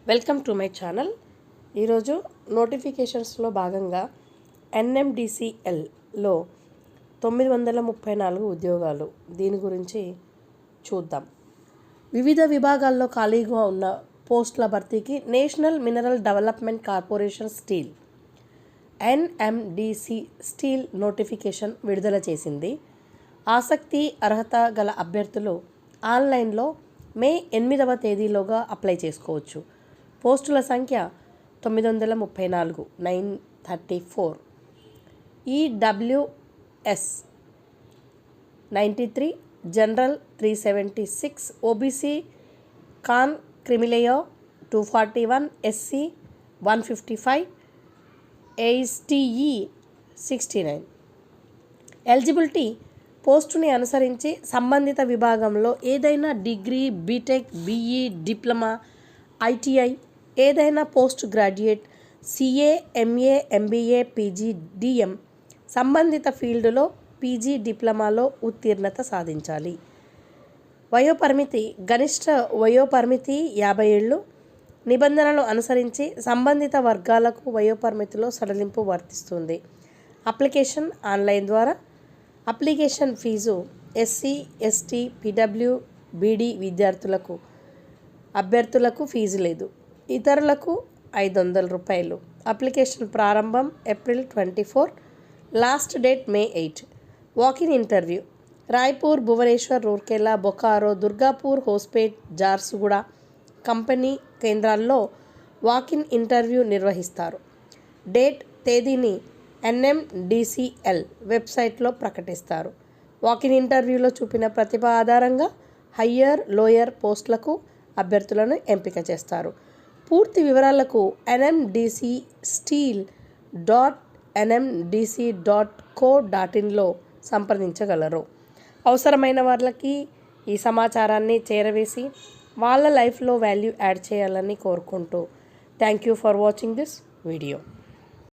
Welcome to my channel. ఈరోజు నోటిఫికేషన్స్లో భాగంగా NMDCLలో 934 ఉద్యోగాలు, దీని గురించి చూద్దాం. వివిధ విభాగాల్లో ఖాళీగా ఉన్న పోస్టుల భర్తీకి national mineral development corporation steel NMDC steel notification విడుదల చేసింది. ఆసక్తి అర్హత గల అభ్యర్థులు ఆన్లైన్లో మే 8వ తేదీలోగా అప్లై చేసుకోవచ్చు. పోస్టుల సంఖ్య 934, 934. EWS 93, జనరల్ 376, OBC కాన్ క్రిమిలేయర్ 241, SC 155, ASTE 69. ఎలిజిబిలిటీ: పోస్టుని అనుసరించి సంబంధిత విభాగంలో ఏదైనా degree, B Tech, BE, diploma, ITI, ఏదైనా post graduate, CA, MA, MBA, PG, DM, సంబంధిత ఫీల్డ్లో PG డిప్లొమాలో ఉత్తీర్ణత సాధించాలి. వయోపరిమితి: గరిష్ట వయోపరిమితి 50 ఏళ్ళు. నిబంధనలు అనుసరించి సంబంధిత వర్గాలకు వయోపరిమితిలో సడలింపు వర్తిస్తుంది. అప్లికేషన్ ఆన్లైన్ ద్వారా. Application fee SC, ST, PW, BD అభ్యర్థులకు ఫీజు లేదు. ఇతరులకు ₹500. అప్లికేషన్ ప్రారంభం April 24, last date May 8. Walk in interview: Raipur, Bhubaneswar, Rourkela, Bokaro, Durgapur, Hospet, Jharsuguda company కేంద్రాల్లో వాకిన్ ఇంటర్వ్యూ నిర్వహిస్తారు. డేట్, తేదీని NMDCL వెబ్సైట్లో ప్రకటిస్తారు. వాకిన్ ఇంటర్వ్యూలో చూపిన ప్రతిభ ఆధారంగా హయ్యర్, లోయర్ పోస్టులకు అభ్యర్థులను ఎంపిక చేస్తారు. పూర్తి వివరాలకు nmdc.nmdc.co.inలో సంప్రదించగలరు. అవసరమైన వాళ్ళకి ఈ సమాచారాన్ని చేరవేసి వాళ్ళ లైఫ్లో వాల్యూ యాడ్ చేయాలని కోరుకుంటూ thank you for watching this video.